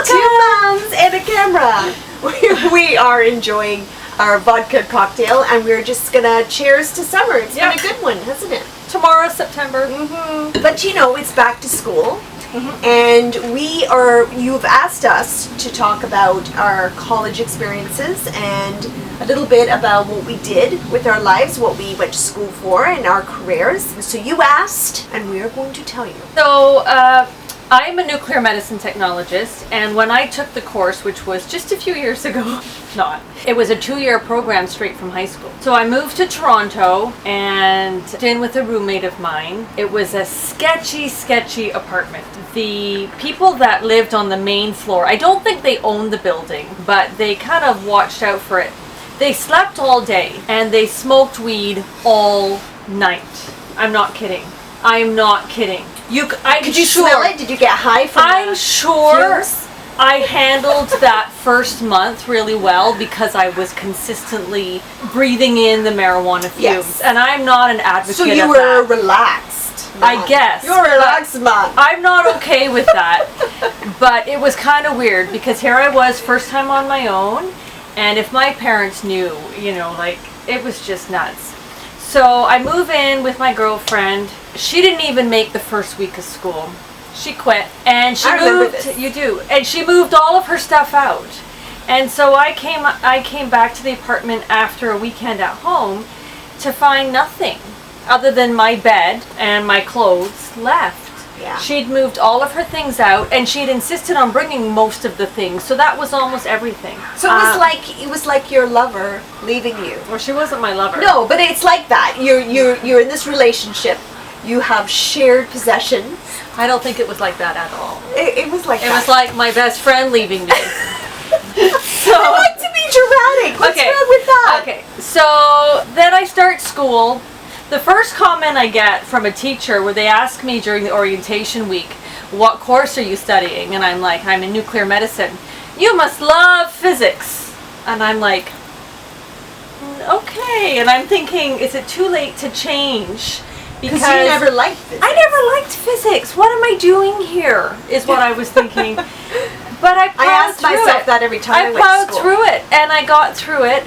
Two moms and a camera. We are enjoying our vodka cocktail, and we're just gonna cheers to summer. It's been a good one, hasn't it? Tomorrow's September. But you know, it's back to school. And you've asked us to talk about our college experiences and a little bit about what we did with our lives, what we went to school for, and our careers. So you asked, and we are going to tell you. So, I'm a nuclear medicine technologist, and when I took the course, which was just a few years ago, it was a 2-year program straight from high school. So I moved to Toronto and moved in with a roommate of mine. It was a sketchy apartment. The people that lived on the main floor, I don't think they owned the building, but they kind of watched out for it. They slept all day and they smoked weed all night. I'm not kidding. I'm not kidding. Could you smell it? Did you get high from I'm sure I handled that first month really well because I was consistently breathing in the marijuana fumes. Yes. And I'm not an advocate So you of were that. relaxed. I guess. You're relaxed, man. I'm not okay with that. But it was kind of weird because here I was, first time on my own. And if my parents knew, it was just nuts. So I move in with my girlfriend. She didn't even make the first week of school. She quit, and she moved. This. You do, and she moved all of her stuff out. And so I came back to the apartment after a weekend at home to find nothing other than my bed and my clothes left. Yeah. She'd moved all of her things out, and she'd insisted on bringing most of the things. So that was almost everything. So it was like your lover leaving you. Well, she wasn't my lover. No, but it's like that. You're in this relationship. You have shared possessions. I don't think it was like that at all. It was like that. It was like my best friend leaving me. So I like to be dramatic. What's wrong with that? Okay, so then I start school. The first comment I get from a teacher where they ask me during the orientation week, what course are you studying? And I'm like, I'm in nuclear medicine. You must love physics. And I'm like, okay. And I'm thinking, is it too late to change? Because you never liked physics. I never liked physics. What am I doing here? Is what I was thinking. But I asked myself that every time I went to plowed school. through it, and I got through it.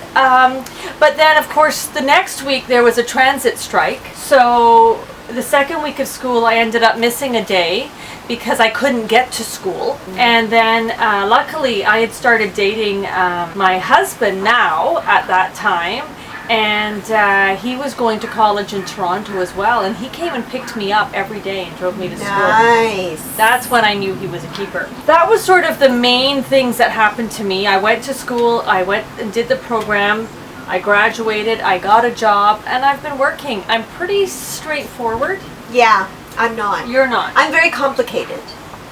But then, of course, the next week there was a transit strike. So the second week of school, I ended up missing a day because I couldn't get to school. And then, luckily, I had started dating my husband now at that time. And he was going to college in Toronto as well, and he came and picked me up every day and drove me to school. Nice. That's when I knew he was a keeper. That was sort of the main things that happened to me. I went to school, I went and did the program, I graduated, I got a job, and I've been working. I'm pretty straightforward. Yeah, I'm not. You're not. I'm very complicated.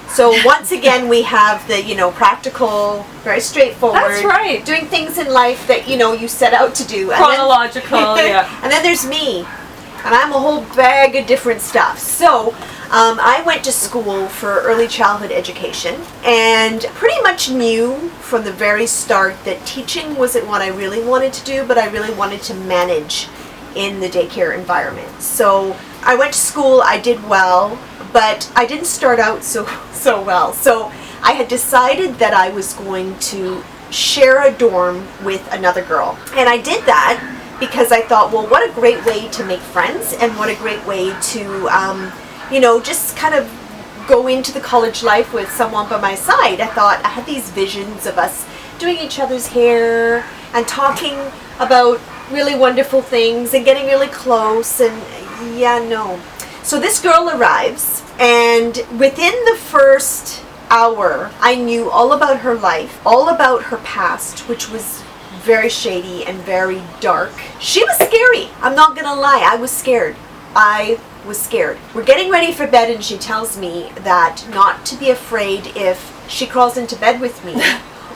So once again, we have the, practical, very straightforward. That's right. Doing things in life that, you set out to do. Chronological, yeah. And then there's me. And I'm a whole bag of different stuff. So I went to school for early childhood education and pretty much knew from the very start that teaching wasn't what I really wanted to do, but I really wanted to manage in the daycare environment. So I went to school, I did well, but I didn't start out so well. So I had decided that I was going to share a dorm with another girl. And I did that because I thought, well, what a great way to make friends, and what a great way to, just kind of go into the college life with someone by my side. I thought I had these visions of us doing each other's hair and talking about really wonderful things and getting really close, and So this girl arrives, and within the first hour, I knew all about her life, all about her past, which was very shady and very dark. She was scary. I'm not gonna lie, I was scared. I was scared. We're getting ready for bed, and she tells me that not to be afraid if she crawls into bed with me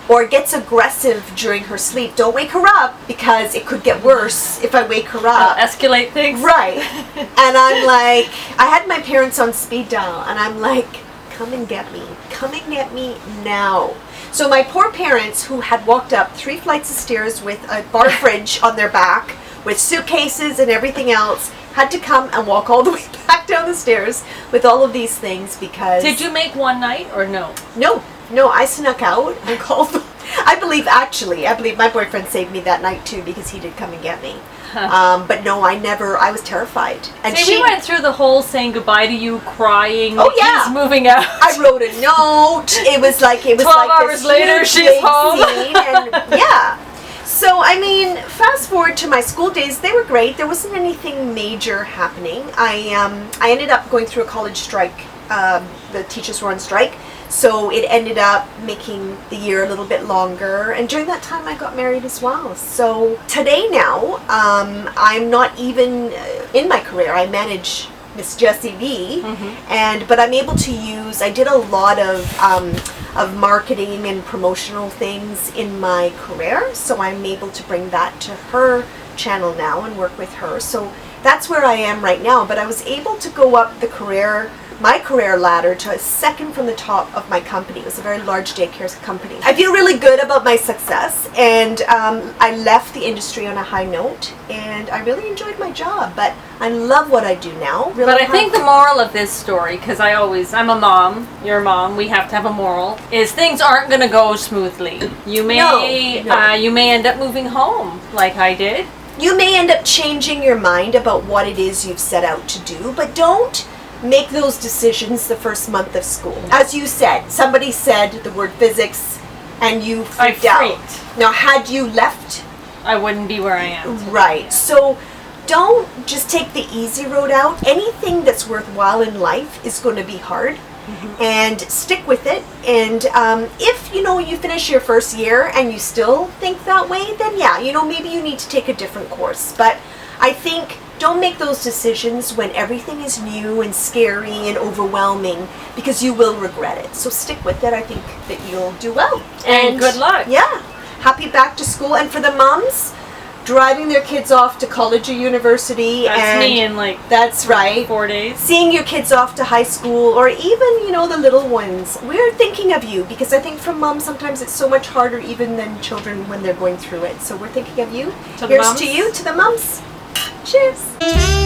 or gets aggressive during her sleep. Don't wake her up, because it could get worse if I wake her up. Escalate things. Right. And I'm like, I had my parents on speed dial, and I'm like, come and get me. Come and get me now. So my poor parents, who had walked up 3 flights of stairs with a bar fridge on their back, with suitcases and everything else, had to come and walk all the way back down the stairs with all of these things because... Did you make one night or no? No. No, I snuck out and called. I believe my boyfriend saved me that night too because he did come and get me. But no, I was terrified. And See, we went through the whole saying goodbye to you, crying, Oh, the yeah. kids moving out. I wrote a note. It was 12 like hours this later, huge she's big home. scene, and yeah. So I mean, fast forward to my school days. They were great. There wasn't anything major happening. I ended up going through a college strike. The teachers were on strike, so it ended up making the year a little bit longer. And during that time, I got married as well. So today now, I'm not even in my career. I manage Miss Jessie V, but I'm able to use. I did a lot of marketing and promotional things in my career, so I'm able to bring that to her channel now and work with her. So that's where I am right now. But I was able to go up my career ladder to a second from the top of my company. It was a very large daycare company. I feel really good about my success, and I left the industry on a high note, and I really enjoyed my job, but I love what I do now. Really But I think the moral of this story, because I'm a mom, you're a mom, we have to have a moral, is things aren't going to go smoothly. You may you may end up moving home, like I did. You may end up changing your mind about what it is you've set out to do, but don't make those decisions the first month of school. As you said, somebody said the word physics and you freaked out. Now, had you left, I wouldn't be where I am today. Right. So don't just take the easy road out. Anything that's worthwhile in life is going to be hard. And stick with it. And if you finish your first year and you still think that way, then maybe you need to take a different course. But I think don't make those decisions when everything is new and scary and overwhelming, because you will regret it. So stick with it. I think that you'll do well. And good luck. Yeah. Happy back to school. And for the moms, driving their kids off to college or university. That's me in that's right. 4 days. Seeing your kids off to high school, or even, the little ones. We're thinking of you, because I think for moms sometimes it's so much harder even than children when they're going through it. So we're thinking of you. To the Here's mums. to you, to the moms. Cheers.